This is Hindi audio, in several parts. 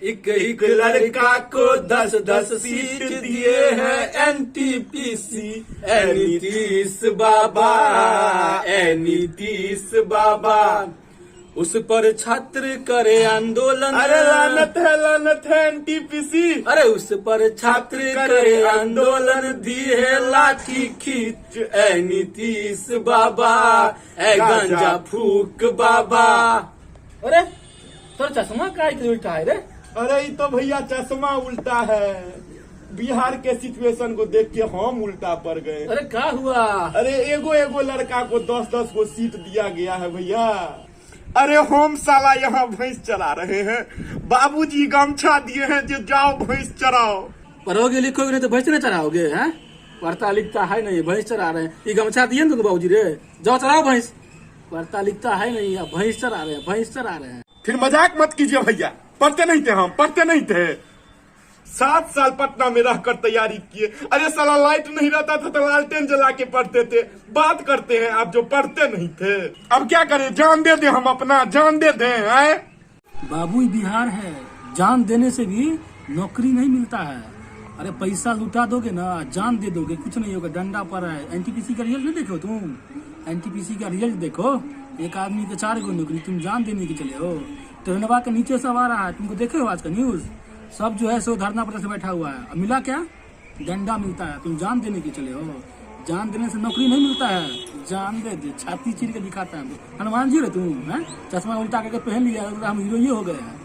एक एक लड़का को 10-10 सीट दिए हैं एनटीपीसी। नीतीश बाबा, नीतीश बाबा, उस पर छात्र करे आंदोलन। अरे लानत है एनटीपीसी। अरे उस पर छात्र करे आंदोलन, दिए है लाठी खींच नीतीश बाबा, गांजा फूक बाबा। अरे तोर चश्मा काय के उल्टा है रे? अरे ये तो भैया चश्मा उल्टा है। बिहार के सिचुएशन को देख के हम उल्टा पड़ गए। अरे क्या हुआ? अरे एगो लड़का को 10-10 को सीट दिया गया है भैया। अरे हम साला यहाँ भैंस चरा रहे हैं, बाबूजी गमछा दिए हैं जो जाओ भैंस चराओ। पढ़ोगे लिखोगे नहीं तो भैंस नहीं चराओगे हैं? पढ़ता लिखता है नहीं, भैंस चरा रहे हैं। ये गमछा दिए ना बाबूजी रे, जाओ चराओ भैंस। पढ़ता लिखता है नहीं, भैंस चरा रहे हैं, भैंस चरा रहे हैं। फिर मजाक मत कीजिए भैया, पढ़ते नहीं थे हम, पढ़ते नहीं थे। 7 साल पटना में रहकर तैयारी किए। अरे साला लाइट नहीं रहता था तो लालटेन जला के पढ़ते थे। बात करते हैं आप जो पढ़ते नहीं थे। अब क्या करें, जान दे दे हम अपना, जान दे दे। बाबू बिहार है, जान देने से भी नौकरी नहीं मिलता है। अरे पैसा लुटा दोगे ना, जान दे दोगे, कुछ नहीं होगा, डंडा पर है। एनटीपीसी का रिजल्ट नहीं देखो तुम? एनटीपीसी का रिजल्ट देखो, एक आदमी के 4 गो नौकरी, तुम जान देने के चले हो। ट्रेनवा के नीचे सब आ रहा है, तुमको देखे हो आज का न्यूज? सब जो है सो धरना पर से बैठा हुआ है। अब मिला क्या? डंडा मिलता है। तुम जान देने के चले हो। जान देने से नौकरी नहीं मिलता है, जान दे छाती चीर के दिखाता है। हनुमान जी रे तुम हैं? चश्मा उल्टा करके पहन लिया, हम हीरो हो गए हैं।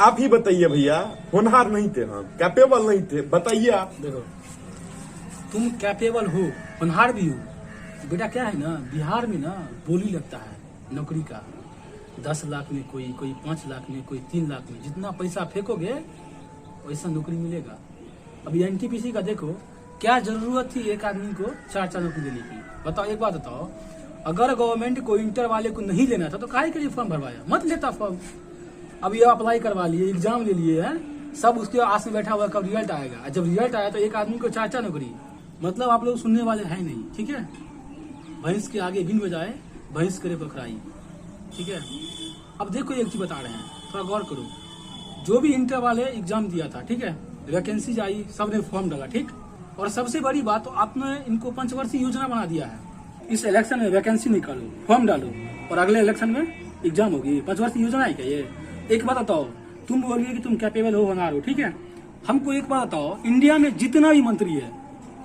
आप ही बताइए भैया, होनहार नहीं थे हम, कैपेबल नहीं थे, बताइए आप। देखो तुम कैपेबल हो, होनहार भी हो, बेटा क्या है ना, बिहार में ना बोली लगता है नौकरी का। 10 लाख में कोई 5 लाख में, कोई 3 लाख में, जितना पैसा फेंकोगे वैसा नौकरी मिलेगा। अभी एनटीपीसी का देखो, क्या जरूरत थी एक आदमी को 4 नौकरी देने की? बताओ, एक बात बताओ, अगर गवर्नमेंट को इंटर वाले को नहीं लेना था तो काहे के लिए फॉर्म भरवाया? मत लेता फॉर्म। अब ये अप्लाई करवा लिए, एग्जाम ले लिए हैं, सब उसके आस में बैठा हुआ कब रिजल्ट आएगा। जब रिजल्ट आया तो एक आदमी को 4 नौकरी, मतलब आप लोग सुनने वाले है नहीं, ठीक है? भैंस के आगे बिन बजाए भैंस करे बखराई, ठीक है? अब देखो एक चीज बता रहे हैं, थोड़ा गौर करो। जो भी इंटर वाले एग्जाम दिया था, ठीक है, वैकेंसी आई, सबने फॉर्म डाला, ठीक। और सबसे बड़ी बात तो आपने इनको पंचवर्षीय योजना बना दिया है। इस इलेक्शन में वैकेंसी निकालो, फॉर्म डालो, और अगले इलेक्शन में एग्जाम होगी। 5 वर्ष की योजना है क्या ये? एक बात बताओ, तुम बोलिए कि तुम कैपेबल हो, होनहार हो, ठीक है? हमको एक बात बताओ, इंडिया में जितना भी मंत्री है,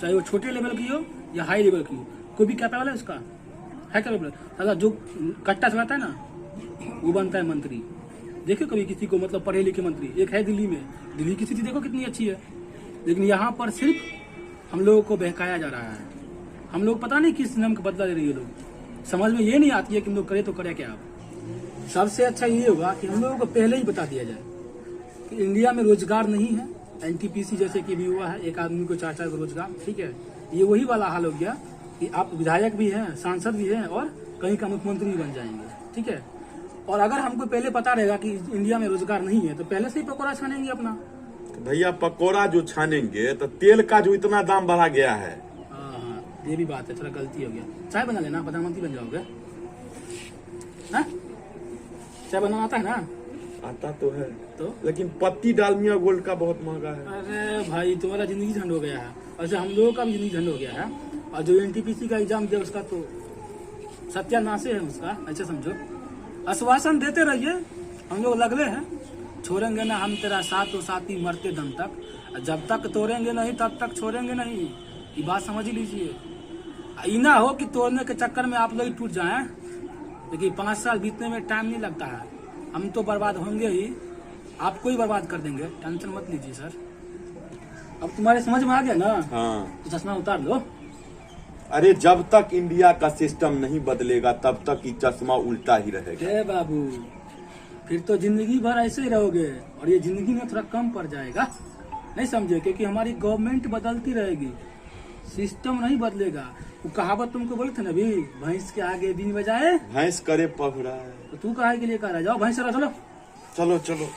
चाहे वो छोटे लेवल की हो या हाई लेवल की हो, कोई भी कैपेबल है उसका? है कैपेबल? साला जो कट्टा चलाता है ना वो बनता है मंत्री। देखो कभी किसी को, मतलब पढ़े लिखे मंत्री, एक है दिल्ली में, दिल्ली की स्थिति देखो कितनी अच्छी है, लेकिन यहाँ पर सिर्फ हम लोगों को बहकाया जा रहा है। हम लोग पता नहीं किस नाम का बदला ले रही है लोग, समझ में ये नहीं आती है कि हम लोग करे तो करे क्या। सबसे अच्छा ये होगा कि हम लोगों को पहले ही बता दिया जाए कि इंडिया में रोजगार नहीं है। एनटीपीसी जैसे कि भी हुआ है, एक आदमी को 4 को रोजगार, ठीक है? ये वही वाला हाल हो गया कि आप विधायक भी हैं, सांसद भी हैं, और कहीं का मुख्यमंत्री भी बन जाएंगे, ठीक है? और अगर हमको पहले पता रहेगा कि इंडिया में रोजगार नहीं है तो पहले से ही पकौड़ा छानेंगे अपना। भैया पकौड़ा जो छानेंगे तो तेल का जो इतना दाम बढ़ा गया है। हाँ, ये भी बात है, थोड़ा गलती हो गया। चाय बना लेना, प्रधानमंत्री बन जाओगे ना? चाय बनाना आता है ना? आता तो है तो, लेकिन पत्ती डालमिया गोल्ड का बहुत महंगा है। अरे भाई तुम्हारा जिंदगी झंड हो गया है, वैसे हम लोगों का भी जिंदगी झंड हो गया है। और जो एनटीपीसी का एग्जाम दिया उसका तो सत्यानाश है उसका, ऐसे समझो। आश्वासन देते रहिए, हम लोग लगले हैं, छोड़ेंगे ना हम तेरा साथ और साथी मरते दम तक। जब तक तोड़ेंगे नहीं तब तक छोड़ेंगे नहीं, ये बात समझ लीजिए। इना हो कि तोड़ने के चक्कर में आप लोग टूट जाएं, लेकिन 5 साल बीतने में टाइम नहीं लगता है। हम तो बर्बाद होंगे ही, आपको ही बर्बाद कर देंगे, टेंशन मत लीजिए सर। अब तुम्हारे समझ में आ गया ना? हाँ। तो चश्मा उतार लो। अरे जब तक इंडिया का सिस्टम नहीं बदलेगा तब तक ये चश्मा उल्टा ही रहेगा। बाबू फिर तो जिंदगी भर ऐसे ही रहोगे, और ये जिंदगी में थोड़ा कम पड़ जाएगा, नहीं समझे? क्योंकि हमारी गवर्नमेंट बदलती रहेगी, सिस्टम नहीं बदलेगा। वो कहावत तुमको बोले थे ना अभी, भैंस के आगे बीन बजाए भैंस करे पगड़ा है। तो तू काहे के लिए कह रहा है? जाओ भैंस चलो। चलो चलो।